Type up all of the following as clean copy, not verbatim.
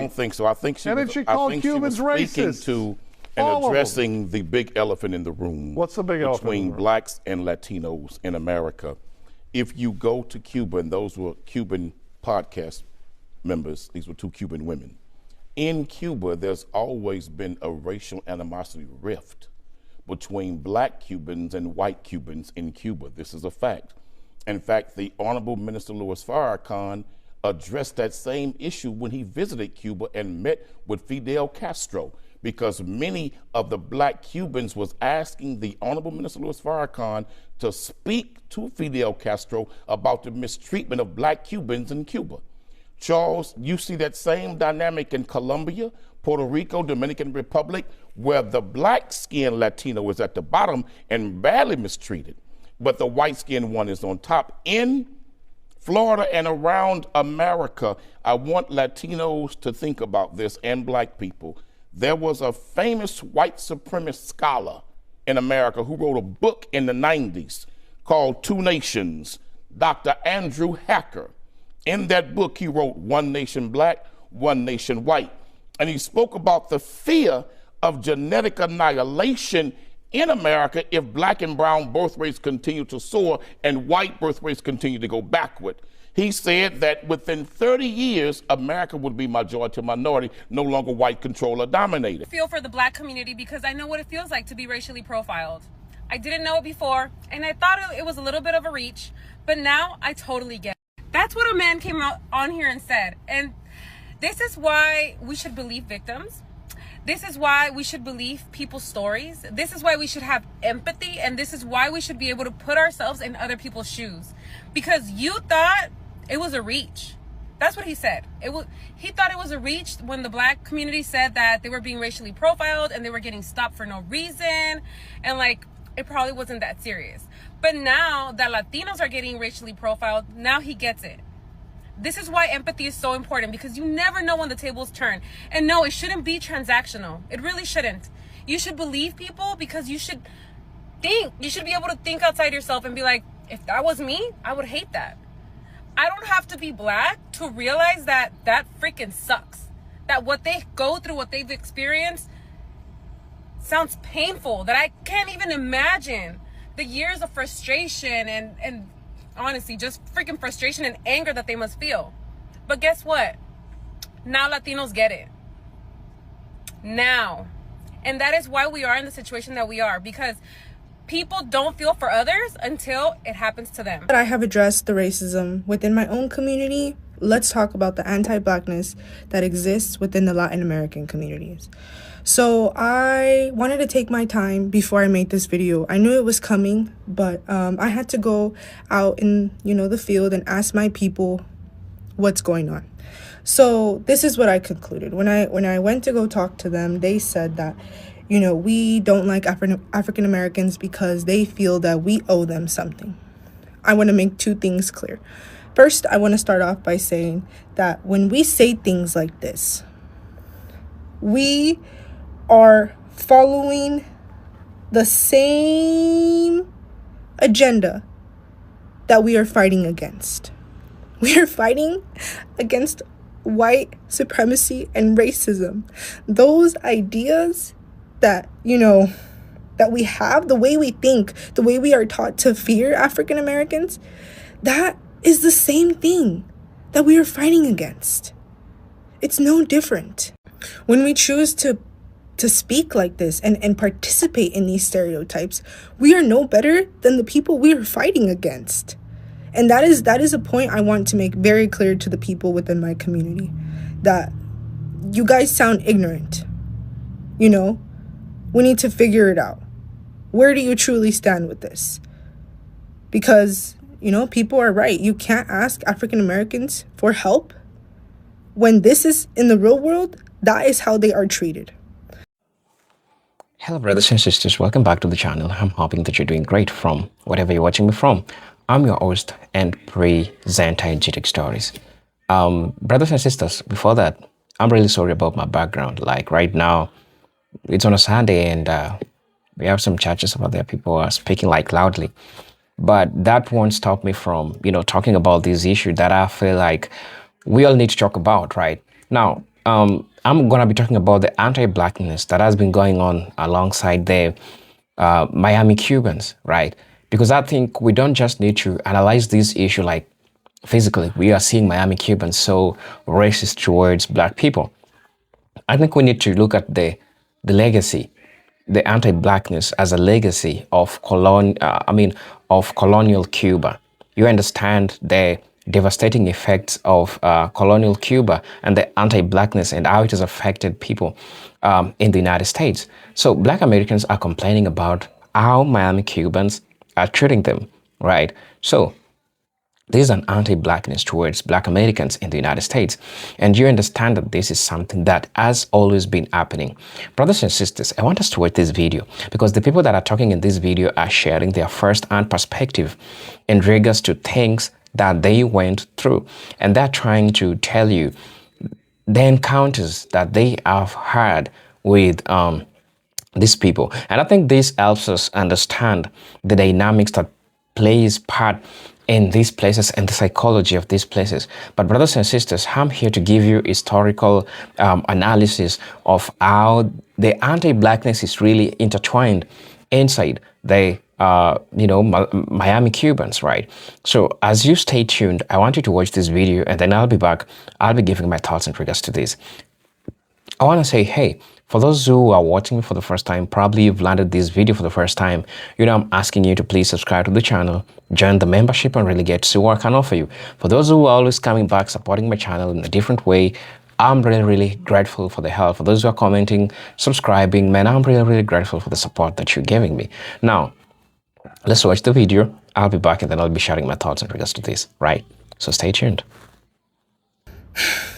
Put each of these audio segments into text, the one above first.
don't think so. I think she And then was, she I called think Cubans she was speaking racist. to All of and them. addressing the big elephant in the room. What's the big elephant in the between room? blacks and Latinos in America? If you go to Cuba, and those were Cuban podcast members, these were two Cuban women. In Cuba, there's always been a racial animosity rift between black Cubans and white Cubans in Cuba. This is a fact. In fact, the Honorable Minister Louis Farrakhan addressed that same issue when he visited Cuba and met with Fidel Castro, because many of the black Cubans was asking the Honorable Minister Louis Farrakhan to speak to Fidel Castro about the mistreatment of black Cubans in Cuba. Charles, you see that same dynamic in Colombia, Puerto Rico, Dominican Republic, where the black-skinned Latino is at the bottom and badly mistreated, but the white-skinned one is on top. In Florida and around America, I want Latinos to think about this, and black people. There was a famous white supremacist scholar in America who wrote a book in the 90s called Two Nations, Dr. Andrew Hacker. In that book, he wrote One Nation Black, One Nation White. And he spoke about the fear of genetic annihilation in America if black and brown birth rates continue to soar and white birth rates continue to go backward. He said that within 30 years, America would be majority minority, no longer white control or dominated. I feel for the black community because I know what it feels like to be racially profiled. I didn't know it before, and I thought it was a little bit of a reach, but now I totally get it. That's what a man came out on here and said. And this is why we should believe victims. This is why we should believe people's stories. This is why we should have empathy. And this is why we should be able to put ourselves in other people's shoes. Because you thought it was a reach. That's what he said. He thought it was a reach when the black community said that they were being racially profiled and they were getting stopped for no reason. And like, it probably wasn't that serious. But now that Latinos are getting racially profiled, now he gets it. This is why empathy is so important, because you never know when the tables turn. And no, it shouldn't be transactional. It really shouldn't. You should believe people because you should think. You should be able to think outside yourself and be like, if that was me, I would hate that. I don't have to be black to realize that that freaking sucks. That what they go through, what they've experienced, sounds painful. That I can't even imagine the years of frustration and honestly, just freaking frustration and anger that they must feel. But guess what? Now Latinos get it. Now. And that is why we are in the situation that we are, because people don't feel for others until it happens to them. I have addressed the racism within my own community. Let's talk about the anti-Blackness that exists within the Latin American communities. So I wanted to take my time before I made this video. I knew it was coming, but I had to go out in, the field and ask my people what's going on. So this is what I concluded. When I went to go talk to them, they said that, we don't like African Americans because they feel that we owe them something. I want to make two things clear. First, I want to start off by saying that when we say things like this, we are following the same agenda that we are fighting against. We are fighting against white supremacy and racism. Those ideas that, that we have, the way we think, the way we are taught to fear African Americans, that is the same thing that we are fighting against. It's no different. When we choose to speak like this and participate in these stereotypes, we are no better than the people we are fighting against. And that is a point I want to make very clear to the people within my community, that you guys sound ignorant. We need to figure it out. Where do you truly stand with this? Because, people are right. You can't ask African Americans for help when this is in the real world. That is how they are treated. Hello brothers and sisters, welcome back to the channel. I'm hoping that you're doing great from whatever you're watching me from. I'm your host and presenter GTech Stories. Brothers and sisters, before that, I'm really sorry about my background. Like right now, it's on a Sunday and we have some churches over there. People are speaking like loudly. But that won't stop me from, talking about this issue that I feel like we all need to talk about, right? Now, I'm going to be talking about the anti-Blackness that has been going on alongside the Miami Cubans, right? Because I think we don't just need to analyze this issue like physically. We are seeing Miami Cubans so racist towards Black people. I think we need to look at the legacy, the anti-Blackness as a legacy of of colonial Cuba. You understand the devastating effects of colonial Cuba and the anti-Blackness and how it has affected people in the United States. So Black Americans are complaining about how Miami Cubans are treating them, right? So this is an anti-Blackness towards Black Americans in the United States. And you understand that this is something that has always been happening. Brothers and sisters, I want us to watch this video because the people that are talking in this video are sharing their first-hand perspective in regards to things that they went through. And they're trying to tell you the encounters that they have had with these people. And I think this helps us understand the dynamics that plays part in these places and the psychology of these places. But brothers and sisters, I'm here to give you historical analysis of how the anti-Blackness is really intertwined inside the Miami Cubans, right? So as you stay tuned, I want you to watch this video and then I'll be back. I'll be giving my thoughts in regards to this. I want to say, hey, for those who are watching me for the first time, probably you've landed this video for the first time, I'm asking you to please subscribe to the channel, join the membership and really get to see what I can offer you. For those who are always coming back, supporting my channel in a different way, I'm really, really grateful for the help. For those who are commenting, subscribing, man, I'm really, really grateful for the support that you're giving me. Now, let's watch the video. I'll be back and then I'll be sharing my thoughts in regards to this, right? So stay tuned.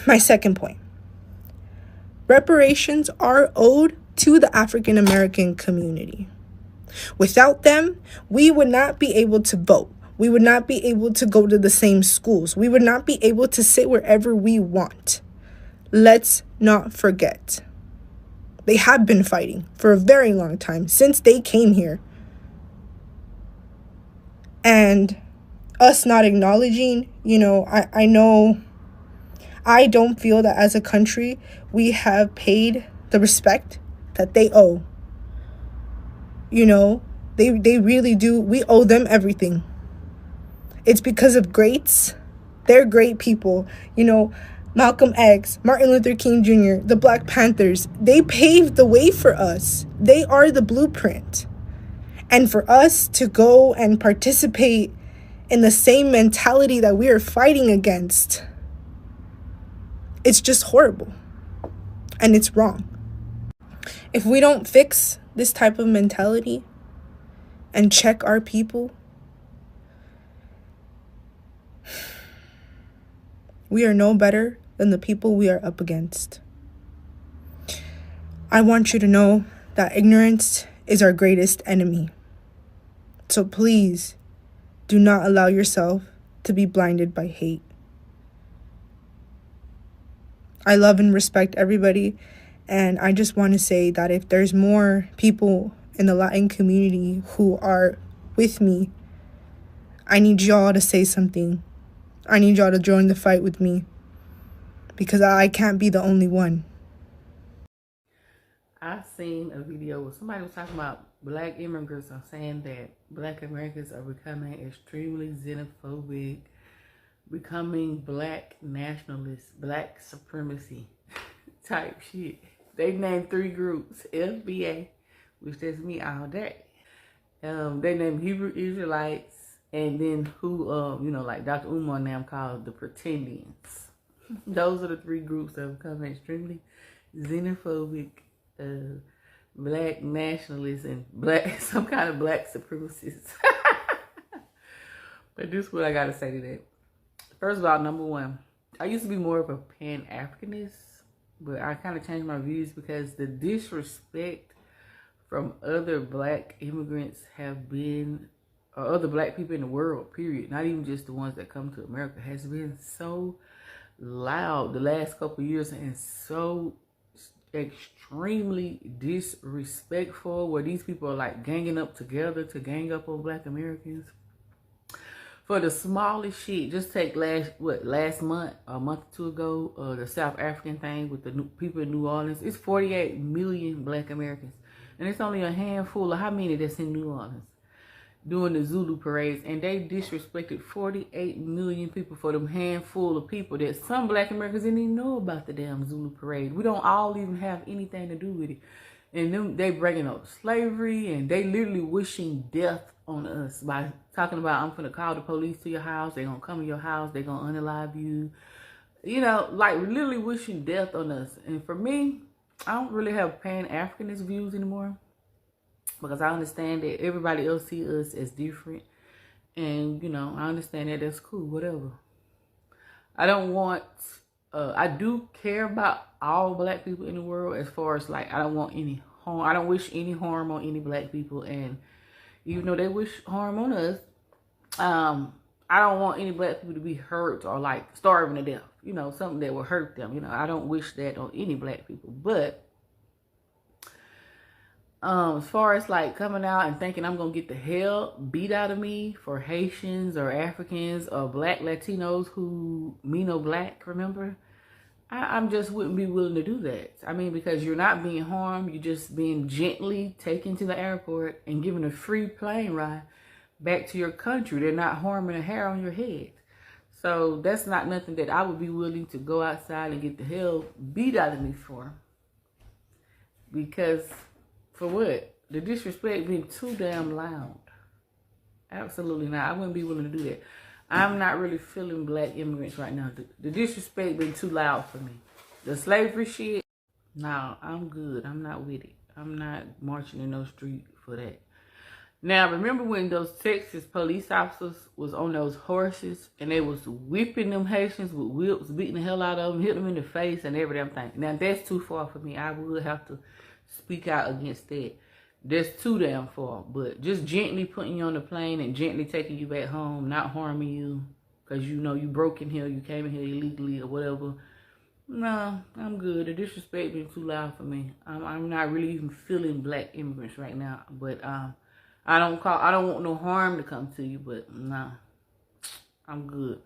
My second point. Reparations are owed to the African American community. Without them, we would not be able to vote. We would not be able to go to the same schools. We would not be able to sit wherever we want. Let's not forget. They have been fighting for a very long time, since they came here. And us not acknowledging, I know I don't feel that as a country we have paid the respect that they owe. They really do. We owe them everything. It's because of greats. They're great people. Malcolm X, Martin Luther King Jr., the Black Panthers, they paved the way for us. They are the blueprint. And for us to go and participate in the same mentality that we are fighting against, it's just horrible. And it's wrong. If we don't fix this type of mentality and check our people, we are no better than the people we are up against. I want you to know that ignorance is our greatest enemy. So please do not allow yourself to be blinded by hate. I love and respect everybody, and I just want to say that if there's more people in the Latin community who are with me, I need y'all to say something. I need y'all to join the fight with me, because I can't be the only one. I seen a video where somebody was talking about Black immigrants are saying that Black Americans are becoming extremely xenophobic, becoming Black nationalists, Black supremacy type shit. They named 3 groups: FBA, which that's me all day. They named Hebrew Israelites, and then who, like Dr. Umar and them called the Pretendians. Those are the 3 groups that are becoming extremely xenophobic, Black nationalists, and some kind of Black supremacists. But this is what I gotta say to that. First of all, number one, I used to be more of a Pan-Africanist, but I kind of changed my views because the disrespect from other Black immigrants have been, or other Black people in the world, period, not even just the ones that come to America, has been so loud the last couple of years and so extremely disrespectful, where these people are like ganging up together to gang up on Black Americans. for the smallest shit. Just take last month, a month or two ago, the South African thing with the people in New Orleans. It's 48 million Black Americans, and it's only a handful of how many that's in New Orleans doing the Zulu parades, and they disrespected 48 million people for them handful of people that some Black Americans didn't even know about the damn Zulu parade. We don't all even have anything to do with it. And them, they bringing up slavery, and they literally wishing death on us by talking about, I'm gonna call the police to your house, they're gonna come to your house, they're gonna unalive you. You know, like literally wishing death on us. And for me, I don't really have Pan-Africanist views anymore, because I understand that everybody else sees us as different. And, you know, I understand that that's cool, whatever. I don't want, I do care about all Black people in the world, as far as like, I don't want any harm. I don't wish any harm on any Black people. And even though they wish harm on us, I don't want any Black people to be hurt or like starving to death. You know, something that will hurt them. You know, I don't wish that on any Black people. But as far as like coming out and thinking I'm gonna get the hell beat out of me for Haitians or Africans or Black Latinos who me no Black, remember? I just wouldn't be willing to do that. I mean, because you're not being harmed, you're just being gently taken to the airport and given a free plane ride back to your country. They're not harming a hair on your head. So that's not nothing that I would be willing to go outside and get the hell beat out of me for. Because for what? The disrespect being too damn loud. Absolutely not. I wouldn't be willing to do that. I'm not really feeling Black immigrants right now. The disrespect been too loud for me. The slavery shit, no, I'm good. I'm not with it. I'm not marching in no street for that. Now, remember when those Texas police officers was on those horses and they was whipping them Haitians with whips, beating the hell out of them, hitting them in the face and every damn thing. Now, that's too far for me. I would have to speak out against that. That's too damn far. But just gently putting you on the plane and gently taking you back home, not harming you because you know you broke in here, you came in here illegally or whatever. No, I'm good. The disrespect been too loud for me. I'm not really even feeling Black immigrants right now. But I don't want no harm to come to you. But nah, I'm good.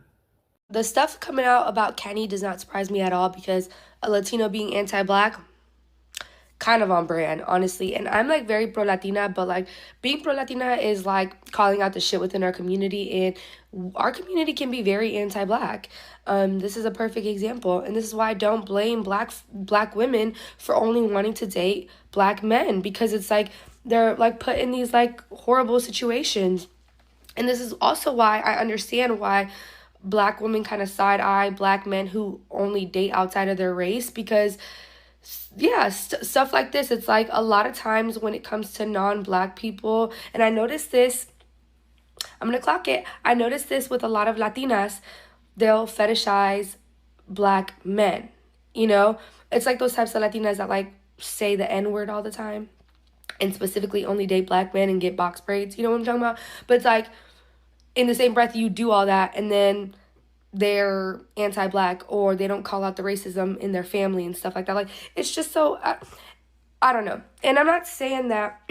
The stuff coming out about Kenny does not surprise me at all, because a Latino being anti-Black, kind of on brand, honestly. And I'm like very pro-Latina, but like being pro-Latina is like calling out the shit within our community, and our community can be very anti-Black. This is a perfect example, and this is why I don't blame black women for only wanting to date Black men, because it's like they're like put in these like horrible situations. And this is also why I understand why Black women kind of side-eye Black men who only date outside of their race, because yeah, stuff like this, it's like a lot of times when it comes to non-Black people, and I noticed this, I'm gonna clock it, I noticed this with a lot of Latinas, they'll fetishize Black men, you know? It's like those types of Latinas that like say the N-word all the time and specifically only date Black men and get box braids, you know what I'm talking about? But it's like, in the same breath, you do all that and then they're anti-Black, or they don't call out the racism in their family and stuff like that. Like, it's just so, I don't know. And I'm not saying that,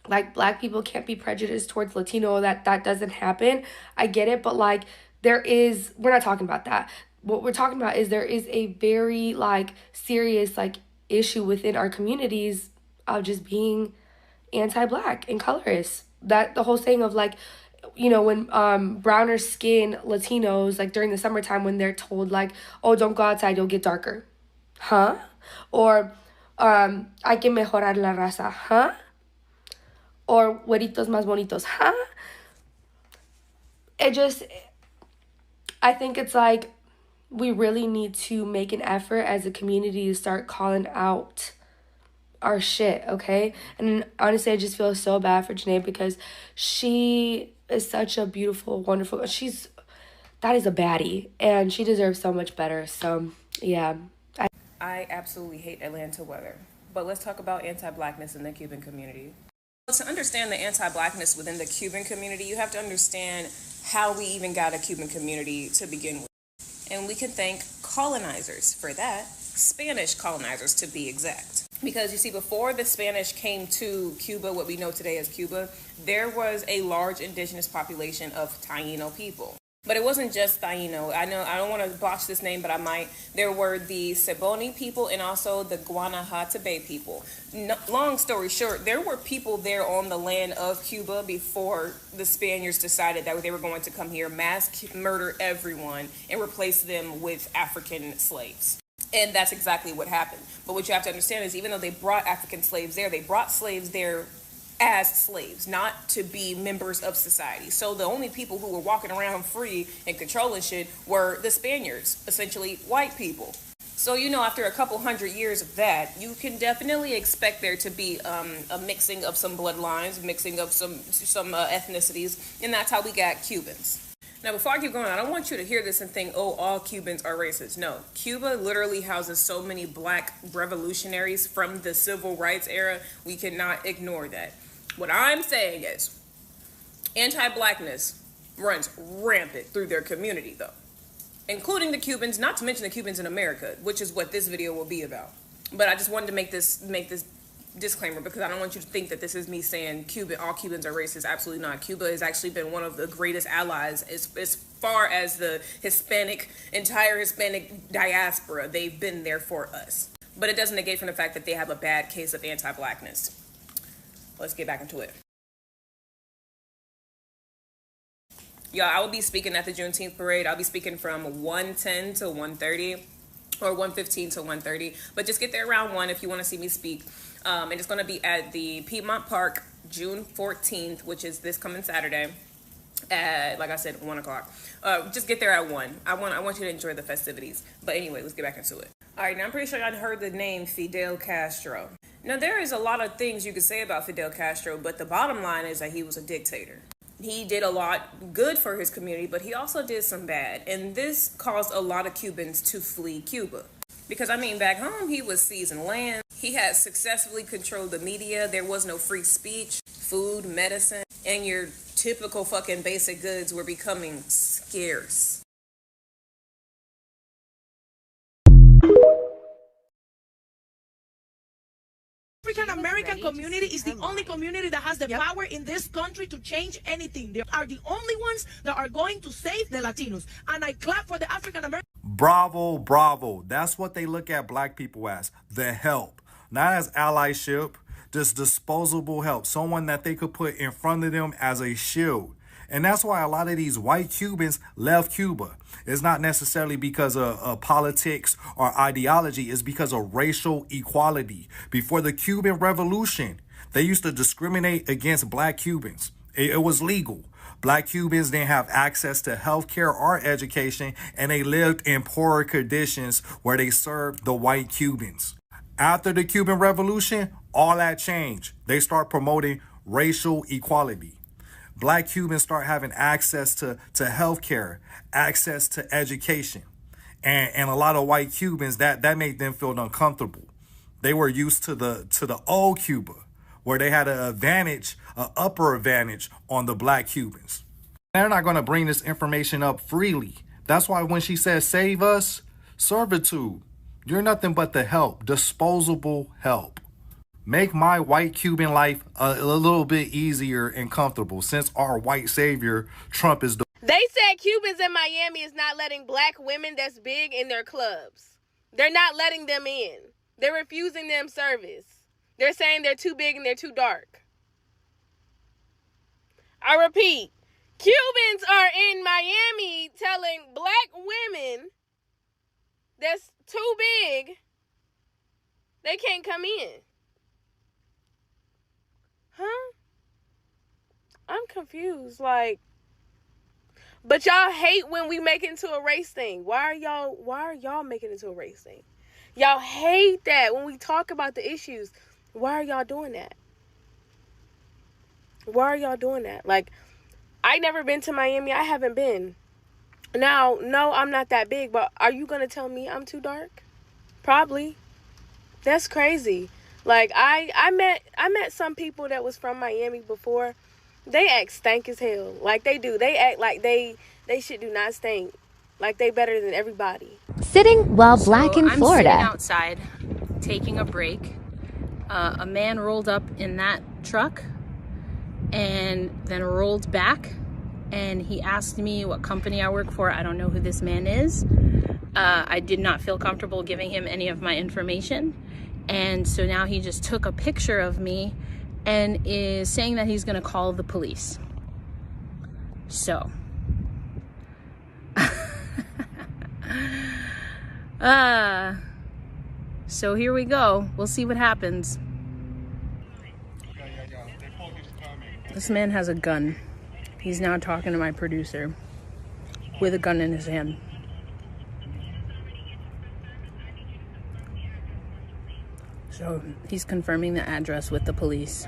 like, Black people can't be prejudiced towards Latino, that doesn't happen. I get it, but, like, we're not talking about that. What we're talking about is there is a very, like, serious, like, issue within our communities of just being anti-Black and colorist. That the whole saying of, like, you know, when browner skin Latinos, like during the summertime when they're told like, oh, don't go outside, you'll get darker. Huh? Or hay que mejorar la raza. Huh? Or güeritos más bonitos. Huh? I think it's like we really need to make an effort as a community to start calling out our shit, okay? And honestly, I just feel so bad for Janae, because she is such a beautiful, wonderful, that is a baddie, and she deserves so much better. So yeah, I absolutely hate Atlanta weather, but let's talk about anti-Blackness in the Cuban community. To understand the anti-Blackness within the Cuban community, you have to understand how we even got a Cuban community to begin with. And we can thank colonizers for that, Spanish colonizers to be exact. Because you see, before the Spanish came to Cuba, what we know today as Cuba, there was a large indigenous population of Taino people. But it wasn't just Taino. I don't want to botch this name, but I might. There were the Seboni people and also the Guanahatabey people. No, long story short, there were people there on the land of Cuba before the Spaniards decided that they were going to come here, mass murder everyone, and replace them with African slaves. And that's exactly what happened. But what you have to understand is, even though they brought African slaves there, they brought slaves there as slaves, not to be members of society. So the only people who were walking around free and controlling shit were the Spaniards, essentially white people. So, you know, after a couple hundred years of that, you can definitely expect there to be a mixing of some bloodlines, mixing of some ethnicities, and that's how we got Cubans. Now, before I keep going, I don't want you to hear this and think, oh, all Cubans are racist. No, Cuba literally houses so many black revolutionaries from the civil rights era, we cannot ignore that. What I'm saying is, anti-Blackness runs rampant through their community, though, including the Cubans, not to mention the Cubans in America, which is what this video will be about. But I just wanted to make this disclaimer, because I don't want you to think that this is me saying all Cubans are racist. Absolutely not. Cuba has actually been one of the greatest allies as far as the entire Hispanic diaspora. They've been there for us. But it doesn't negate from the fact that they have a bad case of anti-Blackness. Let's get back into it. Y'all, I will be speaking at the Juneteenth parade. I'll be speaking from 1:10 to 1:30. Or 1:15 to 1:30, but just get there around 1 if you want to see me speak. And it's going to be at the Piedmont Park, June 14th, which is this coming Saturday at, like I said, 1 o'clock. Just get there at 1. I want you to enjoy the festivities. But anyway, let's get back into it. All right, now I'm pretty sure y'all heard the name Fidel Castro. Now, there is a lot of things you could say about Fidel Castro, but the bottom line is that he was a dictator. He did a lot good for his community, but he also did some bad. And this caused a lot of Cubans to flee Cuba. Because, I mean, back home, he was seizing land. He had successfully controlled the media. There was no free speech, food, medicine, and your typical fucking basic goods were becoming scarce. African American community is the only community that has the power in this country to change anything. They are the only ones that are going to save the Latinos. And I clap for the African American. Bravo, bravo. That's what they look at black people as. The help. Not as allyship, just disposable help. Someone that they could put in front of them as a shield. And that's why a lot of these white Cubans left Cuba. It's not necessarily because of politics or ideology. It's because of racial equality. Before the Cuban Revolution, they used to discriminate against black Cubans. It was legal. Black Cubans didn't have access to healthcare or education, and they lived in poorer conditions where they served the white Cubans. After the Cuban Revolution, all that changed. They start promoting racial equality. Black Cubans start having access to healthcare, access to education. And a lot of white Cubans, that made them feel uncomfortable. They were used to the old Cuba, where they had an upper advantage on the black Cubans. They're not going to bring this information up freely. That's why when she says save us, servitude, you're nothing but the help, disposable help. Make my white Cuban life a little bit easier and comfortable, since our white savior, Trump, is the... They said Cubans in Miami is not letting black women that's big in their clubs. They're not letting them in. They're refusing them service. They're saying they're too big and they're too dark. I repeat, Cubans are in Miami telling black women that's too big, they can't come in. Huh? I'm confused. Like, but y'all hate when we make it into a race thing. Why are y'all making it into a race thing? Y'all hate that when we talk about the issues. Why are y'all doing that? Why are y'all doing that? Like, I never been to Miami. I haven't been. Now, no, I'm not that big, but are you going to tell me I'm too dark? Probably. That's crazy. Like, I met some people that was from Miami before. They act stank as hell. Like, they do. They act like they shit do not stink. Like, they better than everybody. Sitting while black in I'm Florida. sitting outside, taking a break. A man rolled up in that truck and then rolled back, and he asked me what company I work for. I don't know who this man is. I did not feel comfortable giving him any of my information, and so now he just took a picture of me and is saying that he's gonna call the police. So so here we go. We'll see what happens. This man has a gun. He's now talking to my producer with a gun in his hand. So he's confirming the address with the police.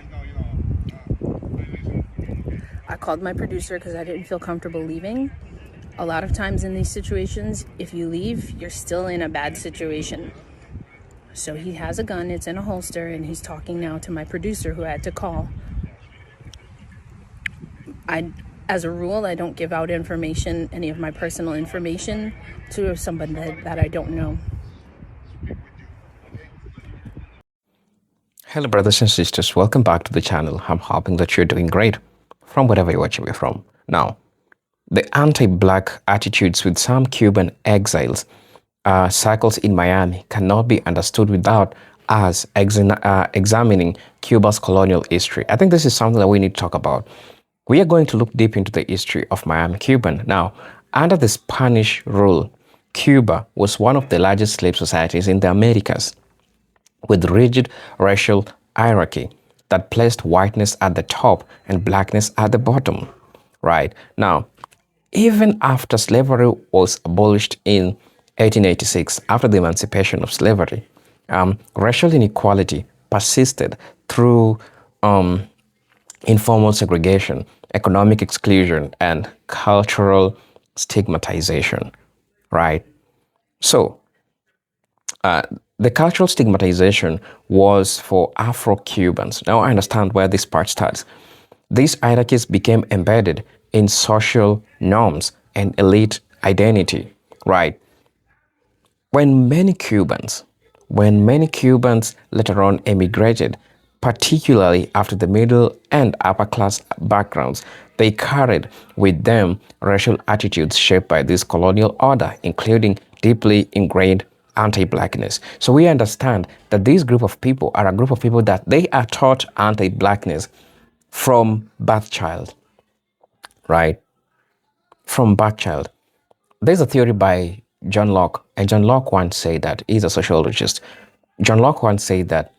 I called my producer because I didn't feel comfortable leaving. A lot of times in these situations, if you leave, you're still in a bad situation. So he has a gun, it's in a holster, and he's talking now to my producer who I had to call. As a rule, I don't give out information, any of my personal information, to somebody that I don't know. Hello brothers and sisters, welcome back to the channel. I'm hoping that you're doing great from wherever you're watching me from. Now, the anti-black attitudes with some Cuban exiles circles in Miami cannot be understood without us examining Cuba's colonial history. I think this is something that we need to talk about. We are going to look deep into the history of Miami Cuban. Now, under the Spanish rule, Cuba was one of the largest slave societies in the Americas, with rigid racial hierarchy that placed whiteness at the top and blackness at the bottom. Right? Now, even after slavery was abolished in 1886, after the emancipation of slavery, racial inequality persisted through informal segregation, economic exclusion, and cultural stigmatization. Right? So, the cultural stigmatization was for Afro-Cubans. Now I understand where this part starts. These hierarchies became embedded in social norms and elite identity, right? When many Cubans later on emigrated, particularly after the middle and upper class backgrounds, they carried with them racial attitudes shaped by this colonial order, including deeply ingrained anti-blackness. So we understand that this group of people are a group of people that they are taught anti-blackness from birth child, right? From birth child. There's a theory by John Locke, and John Locke once said that, he's a sociologist. John Locke once said that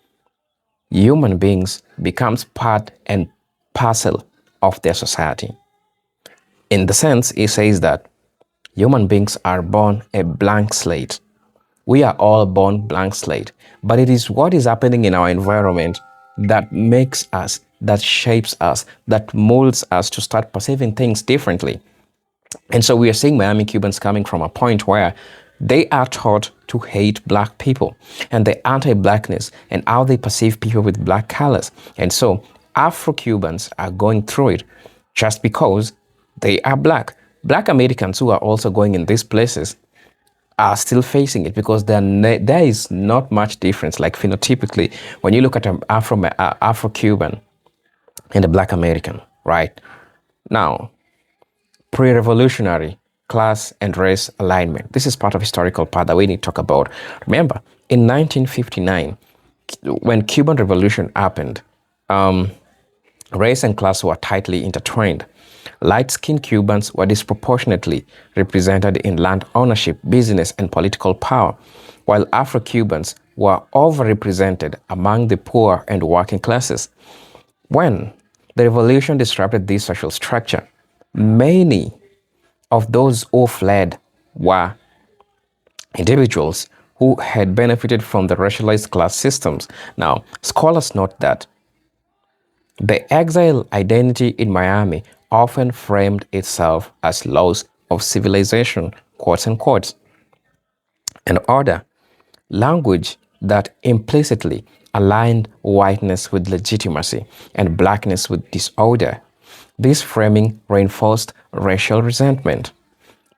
human beings becomes part and parcel of their society. In the sense, he says that human beings are born a blank slate. We are all born blank slate, but it is what is happening in our environment that makes us, that shapes us, that molds us to start perceiving things differently. And so we are seeing Miami Cubans coming from a point where they are taught to hate black people and the anti-blackness and how they perceive people with black colors. And so Afro-Cubans are going through it just because they are black. Black Americans who are also going in these places are still facing it because there is not much difference. Like phenotypically, when you look at an Afro-Cuban and a Black American, right? Now, pre-revolutionary class and race alignment. This is part of historical part that we need to talk about. Remember, in 1959, when Cuban Revolution happened, race and class were tightly intertwined. Light-skinned Cubans were disproportionately represented in land ownership, business, and political power, while Afro-Cubans were overrepresented among the poor and working classes. When the revolution disrupted this social structure, many of those who fled were individuals who had benefited from the racialized class systems. Now, scholars note that the exile identity in Miami often framed itself as loss of civilization, quotes unquote, an order, language that implicitly aligned whiteness with legitimacy and blackness with disorder. This framing reinforced racial resentment,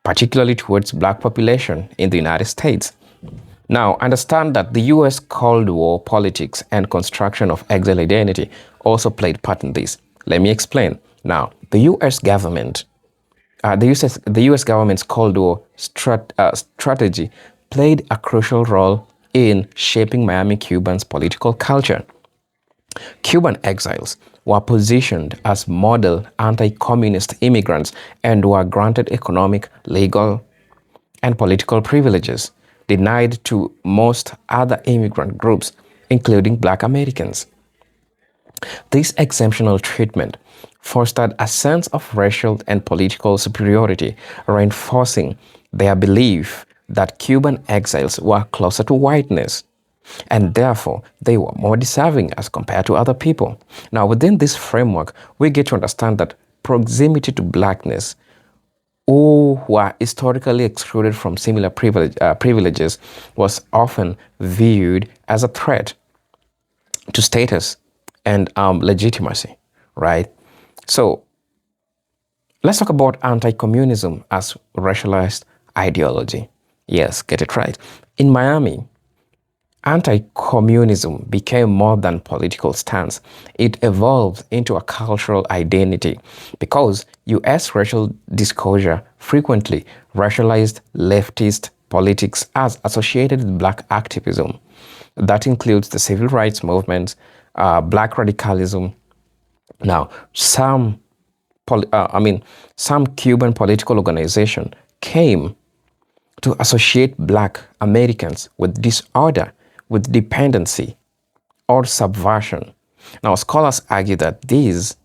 particularly towards black population in the United States. Now, understand that the US Cold War politics and construction of exile identity also played part in this. Let me explain. Now, the US government, the US government's Cold War strategy played a crucial role in shaping Miami Cuban's political culture. Cuban exiles were positioned as model anti-communist immigrants and were granted economic, legal, and political privileges denied to most other immigrant groups, including Black Americans. This exceptional treatment fostered a sense of racial and political superiority, reinforcing their belief that Cuban exiles were closer to whiteness, and therefore they were more deserving as compared to other people. Now, within this framework, we get to understand that proximity to blackness, who were historically excluded from similar privileges, was often viewed as a threat to status and legitimacy, right? So let's talk about anti-communism as racialized ideology. Yes, get it right. In Miami, anti-communism became more than political stance. It evolved into a cultural identity because U.S. racial disclosure frequently racialized leftist politics as associated with Black activism. That includes the civil rights movement, Black radicalism. Now, some Cuban political organization came to associate Black Americans with disorder, with dependency, or subversion. Now, scholars argue that this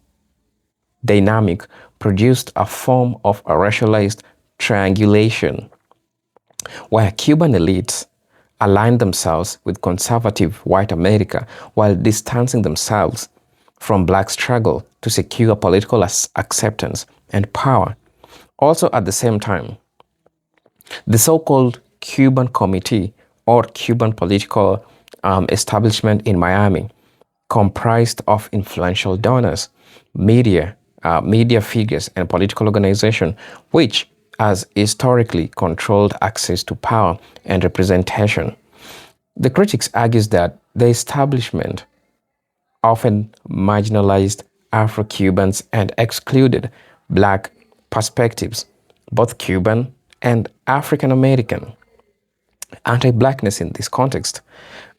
dynamic produced a form of a racialized triangulation, where Cuban elites aligned themselves with conservative white America while distancing themselves from Black struggle to secure political acceptance and power. Also, at the same time, the so-called Cuban Committee or Cuban political establishment in Miami, comprised of influential donors, media figures, and political organizations, which has historically controlled access to power and representation. The critics argue that the establishment often marginalized Afro-Cubans and excluded Black perspectives, both Cuban and African American. Anti-Blackness in this context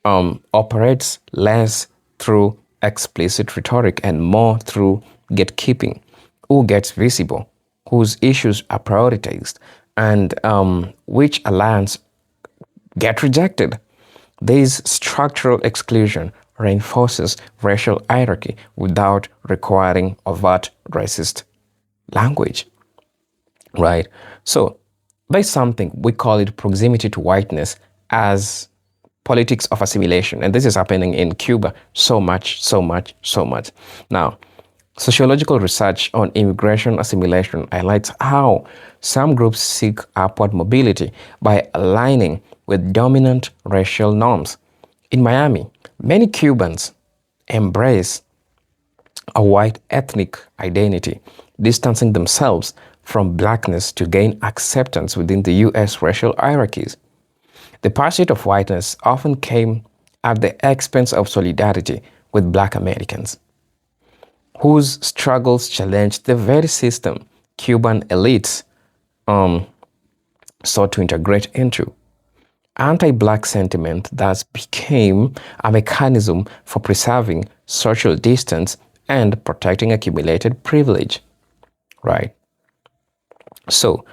operates less through explicit rhetoric and more through gatekeeping. Who gets visible, whose issues are prioritized, and which alliance get rejected. This structural exclusion reinforces racial hierarchy without requiring overt racist language, right? So there's something, we call it proximity to whiteness as politics of assimilation. And this is happening in Cuba so much. Now, sociological research on immigration assimilation highlights how some groups seek upward mobility by aligning with dominant racial norms. In Miami, many Cubans embrace a white ethnic identity, distancing themselves from Blackness to gain acceptance within the U.S. racial hierarchies. The pursuit of whiteness often came at the expense of solidarity with Black Americans, whose struggles challenged the very system Cuban elites sought to integrate into. Anti-Black sentiment thus became a mechanism for preserving social distance and protecting accumulated privilege, right? So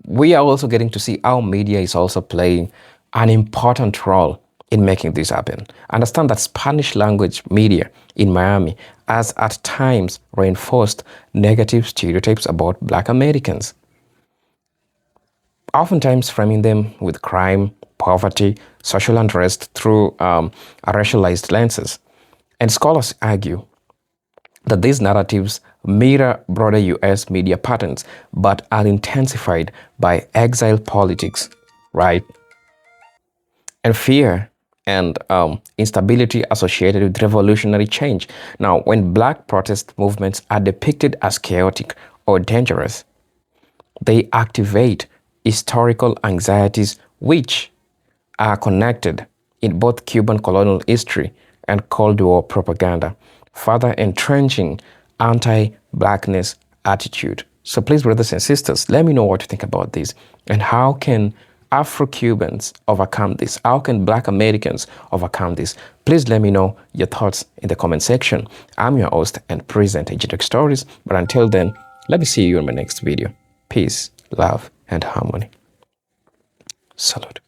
we are also getting to see how media is also playing an important role in making this happen. Understand that Spanish language media in Miami has at times reinforced negative stereotypes about Black Americans, oftentimes framing them with crime, poverty, social unrest through racialized lenses. And scholars argue that these narratives mirror broader US media patterns, but are intensified by exile politics, right? And fear and instability associated with revolutionary change. Now, when Black protest movements are depicted as chaotic or dangerous, they activate historical anxieties which are connected in both Cuban colonial history and Cold War propaganda, further entrenching anti-Blackness attitude. So please, brothers and sisters, let me know what you think about this, and how can Afro-Cubans overcome this? How can Black Americans overcome this? Please let me know your thoughts in the comment section. I'm your host and presenter, Ejidok Stories. But until then, let me see you in my next video. Peace, love, and harmony. Salute.